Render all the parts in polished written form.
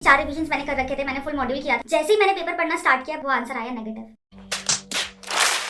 4 revisions मैंने कर रखे थे, मैंने फुल मॉड्यूल किया था। जैसे ही मैंने पेपर पढ़ना स्टार्ट किया वो आंसर आया negative.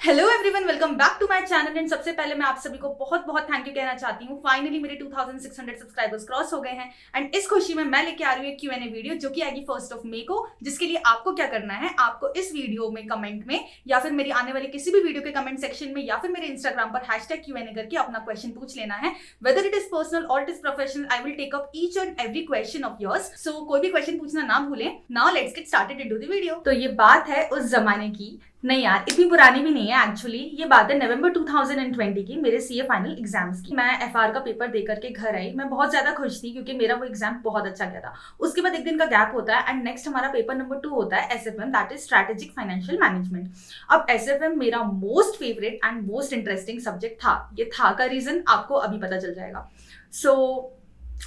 Hello everyone, welcome back to my channel. And सबसे पहले मैं आप सभी को बहुत बहुत थैंक यू कहना चाहती हूँ। फाइनली मेरे 2600 सब्सक्राइबर्स क्रॉस हो गए हैं एंड इस खुशी में मैं लेके आ रही हूँ एक Q&A वीडियो जो कि आएगी 1 मई को, जिसके लिए आपको क्या करना है, आपको इस वीडियो में कमेंट में या फिर मेरी आने वाली किसी भी वीडियो के कमेंट सेक्शन में या फिर मेरे इंस्टाग्राम पर #Q&A करके अपना क्वेश्चन पूछ लेना है। वेदर इट इज पर्सनल और it is professional, I will take up each and every question of yours. So कोई भी क्वेश्चन पूछना ना भूलें। Now let's get started into the video. तो ये बात है उस जमाने की, नहीं यार इतनी पुरानी भी नहीं है एक्चुअली, ये बात है नवंबर 2020 की, मेरे सीए फाइनल एग्जाम्स की। मैं एफआर का पेपर दे करके घर आई। मैं बहुत ज्यादा खुश थी क्योंकि मेरा वो एग्जाम बहुत अच्छा गया था। उसके बाद एक दिन का गैप होता है एंड नेक्स्ट हमारा पेपर नंबर 2 होता है SFM, that is strategic financial management. अब एसएफएम मेरा most favourite and most interesting subject था। ये था का रीजन आपको अभी पता चल जाएगा।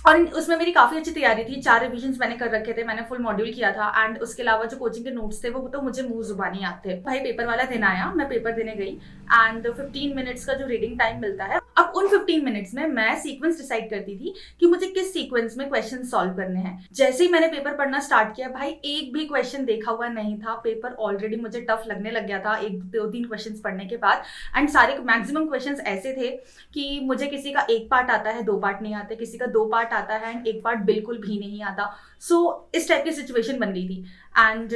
और उसमें मेरी काफी अच्छी तैयारी थी। 4 रिविजन्स मैंने कर रखे थे, मैंने फुल मॉड्यूल किया था एंड उसके अलावा जो कोचिंग के नोट्स थे वो तो मुझे मुंह जुबानी याद थे। भाई पेपर वाला दिन आया, मैं पेपर देने गई एंड 15 मिनट्स का जो रीडिंग टाइम मिलता है, अब उन 15 मिनट्स में मैं सीक्वेंस डिसाइड करती थी कि मुझे किस सीक्वेंस में क्वेश्चन सॉल्व करने हैं। जैसे ही मैंने पेपर पढ़ना स्टार्ट किया, भाई एक भी क्वेश्चन देखा हुआ नहीं था। पेपर ऑलरेडी मुझे टफ लगने लग गया था 1-2-3 क्वेश्चन पढ़ने के बाद एंड सारे मैक्सिमम क्वेश्चन ऐसे थे कि मुझे किसी का 1 पार्ट आता है, 2 पार्ट नहीं आते, किसी का 2 पार्ट आता है एंड 1 पार्ट बिल्कुल भी नहीं आता। सो इस टाइप की सिचुएशन बन गई थी एंड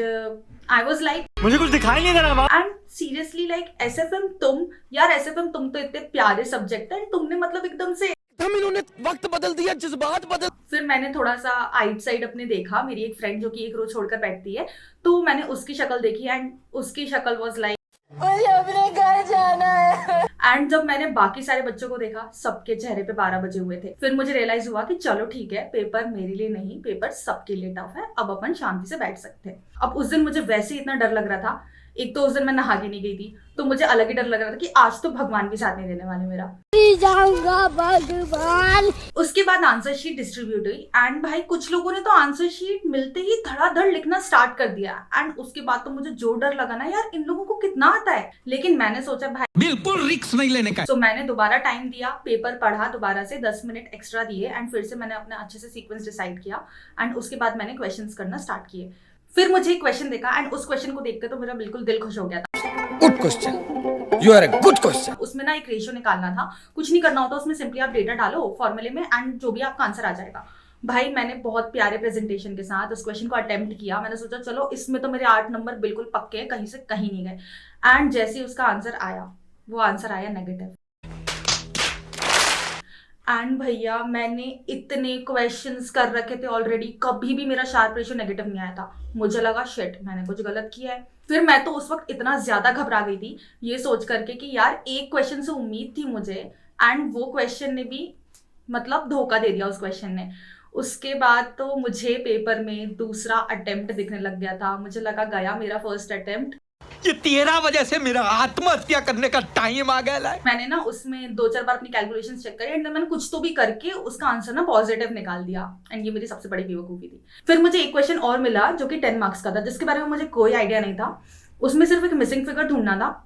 आई वाज लाइक मुझे कुछ दिखाई नहीं दे रहा एंड सीरियसली लाइक एसएफएम तुम तो इतने प्यारे सब्जेक्ट है, तुमने मतलब एकदम से इन्होंने वक्त बदल दिया, जज्बात बदल। फिर मैंने थोड़ा सा आइट साइड अपने देखा। मेरी एक फ्रेंड जो कि एक रोज छोड़कर बैठती है, तो मैंने उसकी शक्ल देखी एंड उसकी शक्ल वाज लाइक मुझे अपने घर जाना है। एंड जब मैंने बाकी सारे बच्चों को देखा, सबके चेहरे पे 12 बजे हुए थे। फिर मुझे रियलाइज हुआ कि चलो ठीक है, पेपर मेरे लिए नहीं, पेपर सबके लिए टफ है, अब अपन शांति से बैठ सकते हैं। अब उस दिन मुझे वैसे ही इतना डर लग रहा था। एक तो उस दिन मैं नहा के नहीं गई थी, तो मुझे अलग ही डर लग रहा था कि आज तो भगवान भी साथ नहीं देने वाले मेरा। जाऊंगा भगवान। उसके बाद आंसर शीट डिस्ट्रीब्यूट हुई एंड भाई कुछ लोगों ने तो आंसर शीट मिलते ही धड़ाधड़ लिखना स्टार्ट कर दिया एंड उसके बाद तो मुझे जो डर लगा ना, यार इन लोगों को कितना आता है। लेकिन मैंने सोचा भाई बिल्कुल रिस्क नहीं लेने का। तो मैंने दोबारा टाइम दिया, पेपर पढ़ा दोबारा से, 10 मिनट एक्स्ट्रा दिए एंड फिर से मैंने अपने अच्छे से सीक्वेंस डिसाइड किया एंड उसके बाद मैंने क्वेश्चंस करना स्टार्ट किए। फिर मुझे एक क्वेश्चन देखा एंड उस क्वेश्चन को देखकर तो मेरा बिल्कुल दिल खुश हो गया था। Good question, you are a good question. उसमें ना एक रेशियो निकालना था, कुछ नहीं करना होता उसमें, सिंपली आप डेटा डालो फॉर्मूले में एंड जो भी आपका आंसर आ जाएगा। भाई मैंने बहुत प्यारे प्रेजेंटेशन के साथ उस क्वेश्चन को अटेम्प्ट किया। मैंने सोचा चलो इसमें तो मेरे 8 नंबर बिल्कुल पक्के हैं, कहीं से कहीं नहीं गए। एंड जैसे ही उसका आंसर आया, वो आंसर आया नेगेटिव। एंड भैया मैंने इतने क्वेश्चंस कर रखे थे ऑलरेडी, कभी भी मेरा शार्प रेशियो नेगेटिव नहीं आया था। मुझे लगा शिट, मैंने कुछ गलत किया है। फिर मैं तो उस वक्त इतना ज्यादा घबरा गई थी ये सोच करके कि यार एक क्वेश्चन से उम्मीद थी मुझे एंड वो क्वेश्चन ने भी मतलब धोखा दे दिया उस क्वेश्चन ने। उसके बाद तो मुझे पेपर में दूसरा अटेम्प्ट दिखने लग गया था। मुझे लगा गया मेरा फर्स्ट अटेम्प्ट। ये तेरा वजह से मेरा आत्महत्या करने का टाइम आ गया है। मैंने ना उसमें 2-4 बार अपनी कैलकुलेशंस चेक करी एंड मैंने कुछ तो भी करके उसका आंसर ना पॉजिटिव निकाल दिया एंड ये मेरी सबसे बड़ी बेवकूफी थी। फिर मुझे एक क्वेश्चन और मिला जो कि 10 मार्क्स का था, जिसके बारे में मुझे कोई आइडिया नहीं था। उसमें सिर्फ एक मिसिंग फिगर ढूंढना था।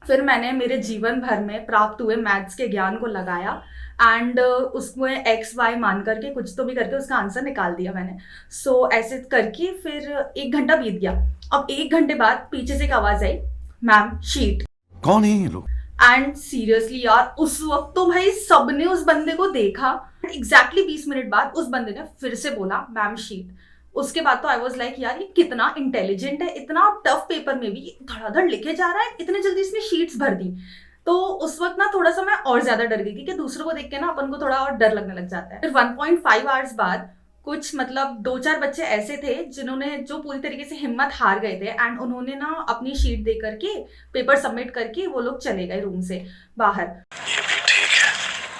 फिर मैंने मेरे जीवन भर में प्राप्त हुए मैथ्स के ज्ञान को लगाया एंड उसमें XY मान करके कुछ तो भी करके उसका आंसर निकाल दिया मैंने। सो ऐसे करके फिर 1 घंटा बीत गया। अब 1 घंटे बाद पीछे से एक आवाज आई, मैम शीट। कौन है ये लोग? एंड सीरियसली यार उस वक्त तो भाई सबने उस बंदे को देखा। एग्जैक्टली 20 मिनट बाद उस बंदे ने फिर से बोला मैम शीट। उसके बाद तो आई वाज लाइक यार ये कितना इंटेलिजेंट है, इतना टफ पेपर में भी धड़ाधड़ लिखे जा रहा है, इतने जल्दी इसने शीट्स भर दी। तो उस वक्त ना थोड़ा सा मैं और ज्यादा डर गई थी कि दूसरों को देख के ना अपन को थोड़ा और डर लगने लग जाता है। फिर 1.5 आवर्स बाद कुछ मतलब 2-4 बच्चे ऐसे थे जो पूरी तरीके से हिम्मत हार गए थे एंड उन्होंने ना अपनी शीट दे करके पेपर सबमिट करके वो लोग चले गए रूम से बाहर। ये भी ठीक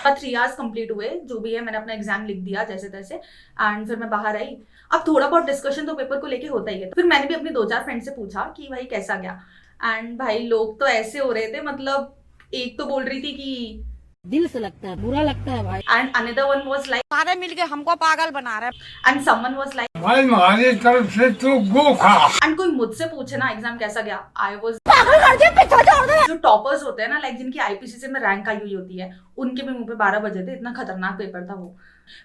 है। 3 आवर्स कंप्लीट हुए, जो भी है मैंने अपना एग्जाम लिख दिया जैसे तैसे एंड फिर मैं बाहर आई। अब थोड़ा बहुत डिस्कशन तो पेपर को लेके होता ही है। फिर मैंने भी अपने 2-4 फ्रेंड से पूछा कि भाई कैसा गया एंड भाई लोग तो ऐसे हो रहे थे, मतलब एक तो बोल रही थी कि दिल से लगता है, बुरा लगता है भाई। And another one was like सारे मिलके हमको पागल बना रहे हैं। एंड समवन वाज लाइक भाई हमारी तरफ से तो गो खा। एंड कोई मुझसे पूछे ना एग्जाम कैसा गया, आई वाज पागल कर दिया, पीछे छोड़ दे। जो टॉपर्स होते हैं ना, लाइक जिनकी आईपीसीसी में रैंक आई हुई होती है, उनके भी मुंह पे 12 बजे थे। इतना खतरनाक पेपर था वो।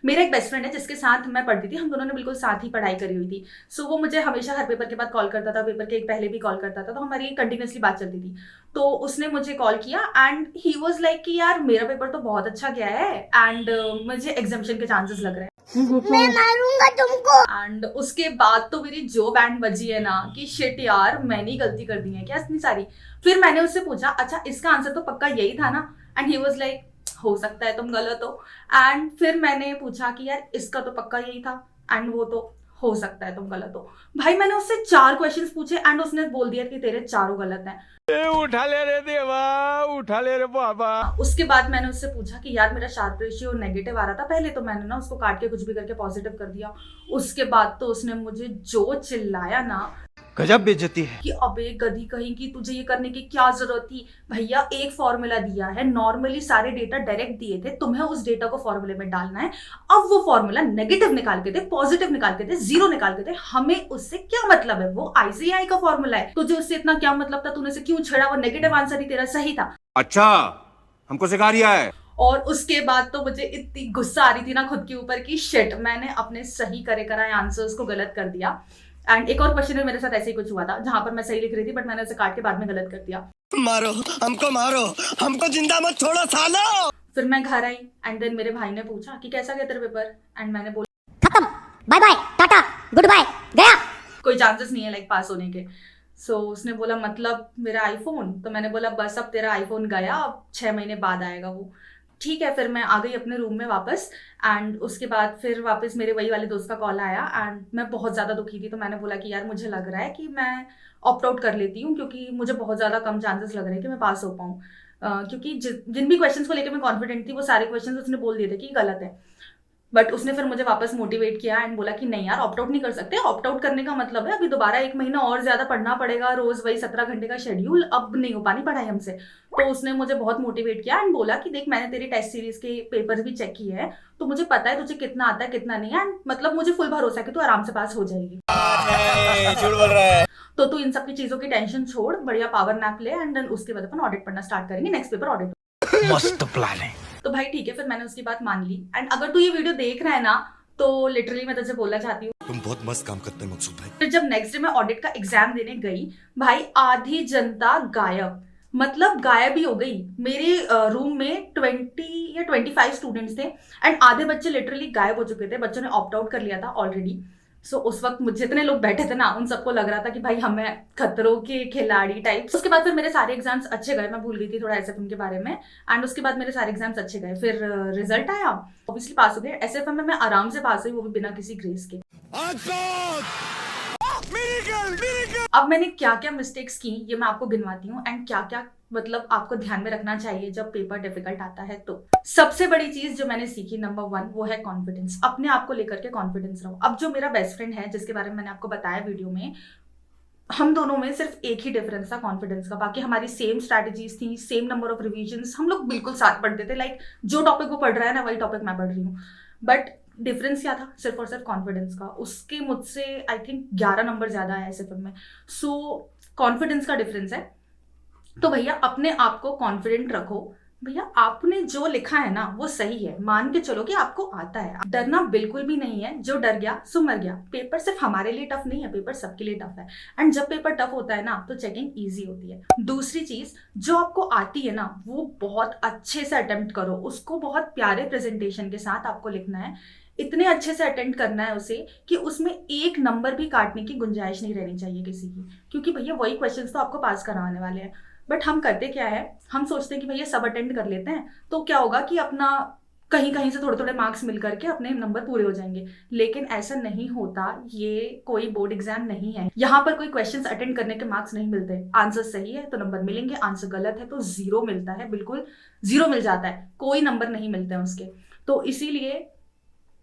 मेरा एक बेस्ट फ्रेंड है जिसके साथ मैं पढ़ती थी, हम दोनों ने बिल्कुल साथ ही पढ़ाई करी हुई थी। सो वो मुझे हमेशा हर पेपर के बाद कॉल करता था, पेपर के एक पहले भी कॉल करता था, तो हमारी कंटिन्यूसली बात चलती थी। तो उसने मुझे कॉल किया एंड ही वाज लाइक कि यार मेरा पेपर तो बहुत अच्छा गया है एंड मुझे एग्जामिशन के चांसेस लग रहे हैं। मैं मारूंगा तुमको। एंड उसके बाद तो मेरी जो बैंड बजी है ना कि शिट यार मैंने ही गलती कर दी है क्या इतनी सारी। फिर मैंने उससे पूछा अच्छा इसका आंसर तो पक्का यही था ना, एंड ही वाज लाइक हो सकता है तुम गलत हो। एंड फिर मैंने पूछा कि यार इसका तो पक्का यही था, एंड वो तो हो सकता है तुम गलत हो। भाई मैंने उससे 4 क्वेश्चंस पूछे एंड उसने बोल दिया कि तेरे चारों गलत हैं। उठा ले रे देवा, उठा ले रे बाबा। उसके बाद मैंने उससे पूछा कि यार मेरा शार्प रेशियो नेगेटिव आ रहा था पहले, तो मैंने ना उसको काट के कुछ भी करके पॉजिटिव कर दिया। उसके बाद तो उसने मुझे जो चिल्लाया ना गजब बेइज्जती है कि अबे गधी कहीं की, तुझे ये करने की क्या जरूरत थी। भैया एक फॉर्मूला दिया है, नॉर्मली सारे डेटा डायरेक्ट दिए थे, तुम्हें उस डेटा को फॉर्मूले में डालना है। अब वो फॉर्मूला नेगेटिव निकाल के दे, पॉजिटिव निकाल के दे, जीरो निकाल के दे, हमें उससे क्या मतलब है? वो ICAI का फॉर्मूला है, तुझे उससे इतना क्या मतलब था? तूने से क्यों छेड़ा? वो नेगेटिव आंसर ही तेरा सही था। अच्छा हमको सिखा रिया है। और उसके बाद तो मुझे इतनी गुस्सा आ रही थी ना खुद के ऊपर कि शिट मैंने अपने सही करे कराए आंसर्स को गलत कर दिया। एंड एक और क्वेश्चन में मेरे साथ ऐसे ही कुछ हुआ था जहां पर मैं सही लिख रही थी बट मैंने उसे काट के बाद में गलत कर दिया। मारो हमको जिंदा मत छोड़ो सालो। फिर मैं घर आई एंड देन मेरे भाई ने पूछा कि कैसा गया तेरा पेपर, एंड मैंने बोला खत्म, bye bye, tata, good bye, गया। कोई चांसेस नहीं है लाइक पास होने के। सो उसने बोला मतलब मेरा आईफोन, तो मैंने बोला बस अब तेरा आईफोन गया, अब 6 महीने बाद आएगा वो। ठीक है, फिर मैं आ गई अपने रूम में वापस एंड उसके बाद फिर वापस मेरे वही वाले दोस्त का कॉल आया एंड मैं बहुत ज़्यादा दुखी थी। तो मैंने बोला कि यार मुझे लग रहा है कि मैं ऑप्ट आउट कर लेती हूँ क्योंकि मुझे बहुत ज़्यादा कम चांसेस लग रहे हैं कि मैं पास हो पाऊँ। क्योंकि जिन भी क्वेश्चंस को लेकर मैं कॉन्फिडेंट थी वो सारे क्वेश्चंस उसने बोल दिए थे कि गलत है। बट उसने फिर मुझे वापस मोटिवेट किया एंड बोला कि नहीं यार ऑप्ट आउट नहीं कर सकते, ऑप्ट आउट करने का मतलब है अभी दोबारा 1 महीना और ज्यादा पढ़ना पड़ेगा, रोज वही 17 घंटे का शेड्यूल, अब नहीं हो पानी पढ़ाई हमसे। तो उसने मुझे बहुत मोटिवेट किया एंड बोला कि देख मैंने तेरी टेस्ट सीरीज के पेपर भी चेक किए हैं, तो मुझे पता है तुझे कितना आता है कितना नहीं है, एंड मतलब मुझे फुल भरोसा है कि तू आराम से पास हो जाएगी। झूठ बोल रहा है। तो तू इन सब की चीजों की टेंशन छोड़, बढ़िया पावर नैप ले एंड देन उसके बाद अपन ऑडिट पढ़ना स्टार्ट करेंगे, नेक्स्ट पेपर ऑडिट। मस्त प्लान है। तो भाई ठीक है, फिर मैंने उसकी बात मान ली। एंड अगर तू ये वीडियो देख रहा है ना तो लिटरली मैं तुझे बोलना चाहती हूँ तुम बहुत मस्त काम करते हैं मकसूद भाई। फिर जब नेक्स्ट डे मैं ऑडिट का एग्जाम देने गई, भाई आधी जनता गायब, मतलब गायब ही हो गई। मेरे रूम में 20 या 25 स्टूडेंट्स थे एंड आधे बच्चे लिटरली गायब हो चुके थे, बच्चों ने ऑप्ट आउट कर लिया था ऑलरेडी। सो उस वक्त मुझे जितने लोग बैठे थे ना उन सबको लग रहा था कि भाई हमें खतरों के खिलाड़ी टाइप। उसके बाद फिर मेरे सारे एग्जाम्स अच्छे गए, मैं भूल गई थी थोड़ा SFM के बारे में, एंड उसके बाद मेरे सारे एग्जाम्स अच्छे गए। फिर रिजल्ट आया, ऑब्वियसली पास हो गए। SFM में मैं आराम से पास हुई, वो भी बिना किसी ग्रेस के। अब मैंने क्या क्या मिस्टेक्स की ये मैं आपको गिनवाती हूँ एंड क्या क्या मतलब आपको ध्यान में रखना चाहिए जब पेपर डिफिकल्ट आता है। तो सबसे बड़ी चीज जो मैंने सीखी नंबर 1 वो है कॉन्फिडेंस, अपने आप को लेकर के कॉन्फिडेंस रहो। अब जो मेरा बेस्ट फ्रेंड है जिसके बारे में मैंने आपको बताया वीडियो में, हम दोनों में सिर्फ एक ही डिफरेंस था कॉन्फिडेंस का, बाकी हमारी सेम स्ट्रैटेजीज थी, सेम नंबर ऑफ रिविजन्स, हम लोग बिल्कुल साथ पढ़ते थे। लाइक जो टॉपिक वो पढ़ रहा है ना वही टॉपिक मैं पढ़ रही हूँ, बट डिफरेंस क्या था? सिर्फ और सिर्फ कॉन्फिडेंस का। उसके मुझसे आई थिंक 11 नंबर ज्यादा है SFM में। सो कॉन्फिडेंस का डिफरेंस है। तो भैया अपने आप को कॉन्फिडेंट रखो, भैया आपने जो लिखा है ना वो सही है, मान के चलो कि आपको आता है। डरना बिल्कुल भी नहीं है, जो डर गया सो मर गया। पेपर सिर्फ हमारे लिए टफ नहीं है, पेपर सबके लिए टफ है, एंड जब पेपर टफ होता है ना तो चेकिंग इजी होती है। दूसरी चीज, जो आपको आती है ना वो बहुत अच्छे से अटेम्प्ट करो, उसको बहुत प्यारे प्रेजेंटेशन के साथ आपको लिखना है, इतने अच्छे से अटेम्प्ट करना है उसे कि उसमें 1 नंबर भी काटने की गुंजाइश नहीं रहनी चाहिए किसी की, क्योंकि भैया वही क्वेश्चंस तो आपको पास कराने वाले हैं। बट हम करते क्या है, हम सोचते हैं कि भैया सब अटेंड कर लेते हैं तो क्या होगा कि अपना कहीं कहीं से थोड़े थोड़े मार्क्स मिल करके अपने नंबर पूरे हो जाएंगे, लेकिन ऐसा नहीं होता। ये कोई बोर्ड एग्जाम नहीं है, यहाँ पर कोई क्वेश्चंस अटेंड करने के मार्क्स नहीं मिलते। आंसर सही है तो नंबर मिलेंगे, आंसर गलत है तो 0 मिलता है, बिल्कुल 0 मिल जाता है, कोई नंबर नहीं मिलते हैं उसके। तो इसीलिए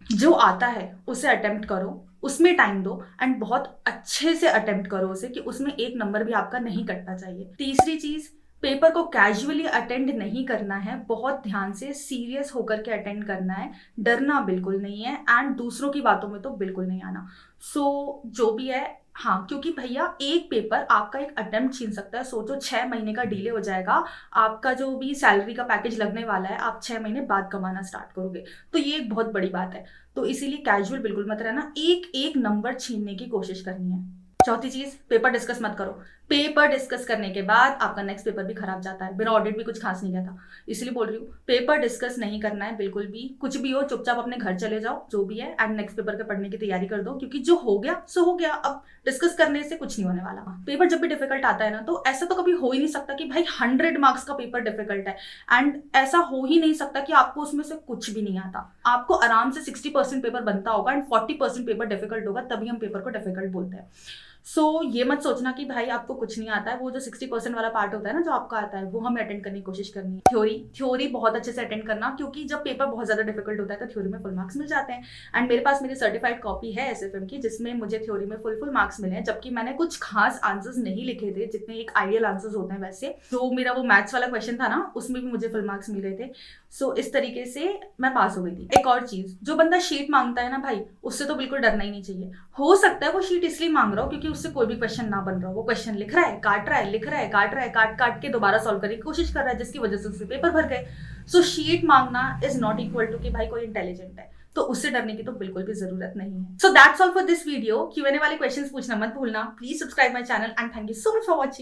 जो आता है उसे अटेम्प्ट करो, उसमें टाइम दो एंड बहुत अच्छे से अटेम्प्ट करो उसे कि उसमें 1 नंबर भी आपका नहीं कटना चाहिए। तीसरी चीज, पेपर को कैजुअली अटेंड नहीं करना है, बहुत ध्यान से सीरियस होकर के अटेंड करना है, डरना बिल्कुल नहीं है एंड दूसरों की बातों में तो बिल्कुल नहीं आना। सो जो भी है हाँ, क्योंकि भैया एक पेपर आपका एक अटेम्प्ट छीन सकता है। सोचो 6 महीने का डिले हो जाएगा, आपका जो भी सैलरी का पैकेज लगने वाला है आप 6 महीने बाद कमाना स्टार्ट करोगे, तो ये एक बहुत बड़ी बात है। तो इसीलिए कैजुअल बिल्कुल मत रहना, एक एक नंबर छीनने की कोशिश करनी है। चौथी चीज, पेपर डिस्कस मत करो। पेपर डिस्कस करने के बाद आपका नेक्स्ट पेपर भी खराब जाता है। मेरा ऑडिट भी कुछ खास नहीं गया था, इसलिए बोल रही हूँ पेपर डिस्कस नहीं करना है बिल्कुल भी। कुछ भी हो चुपचाप अपने घर चले जाओ, जो भी है, एंड नेक्स्ट पेपर के पढ़ने की तैयारी कर दो, क्योंकि जो हो गया सो हो गया। अब डिस्कस करने से कुछ नहीं होने वाला। पेपर जब भी डिफिकल्ट आता है ना, तो ऐसा तो कभी हो ही नहीं सकता कि भाई 100 मार्क्स का पेपर डिफिकल्ट है, एंड ऐसा हो ही नहीं सकता कि आपको उसमें से कुछ भी नहीं आता। आपको आराम से 60% पेपर बनता होगा एंड 40% पेपर डिफिकल्ट होगा, तभी हम पेपर को डिफिकल्ट बोलते हैं। सो ये मत सोचना कि भाई आपको कुछ नहीं आता है। वो जो 60% वाला पार्ट होता है ना, जो आपका आता है, वो हमें अटेंड करने की कोशिश करनी है। थ्योरी बहुत अच्छे से अटेंड करना, क्योंकि जब पेपर बहुत ज्यादा डिफिकल्ट होता है तो थ्योरी में फुल मार्क्स मिल जाते हैं। एंड मेरे पास मेरी सर्टिफाइड कॉपी है SFM की, जिसमें मुझे थ्योरी में फुल मार्क्स मिले हैं, जबकि मैंने कुछ खास आंसर्स नहीं लिखे थे, जितने एक आइडियल आंसर्स होते हैं वैसे। जो मेरा वो मैथ्स वाला क्वेश्चन था ना, उसमें भी मुझे फुल मार्क्स मिले थे। सो इस तरीके से मैं पास हो गई थी। एक और चीज, जो बंदा शीट मांगता है ना भाई, उससे तो बिल्कुल डरना ही नहीं चाहिए। हो सकता है वो शीट इसलिए मांग रहा हो क्योंकि उससे कोई भी क्वेश्चन ना बन रहा हो। वो क्वेश्चन लिख रहा है, काट रहा है, लिख रहा है, काट रहा है, काट के दोबारा सॉल्व करने की कोशिश कर रहा है, जिसकी वजह से उसके पेपर भर गए। सो शीट मांगना इज नॉट इक्वल टू कि भाई कोई इंटेलिजेंट है, तो उससे डरने की तो बिल्कुल भी जरूरत नहीं है। So that's all for this video. Q&A वाले क्वेश्चंस पूछना मत भूलना। Please subscribe my channel and thank you so much for watching.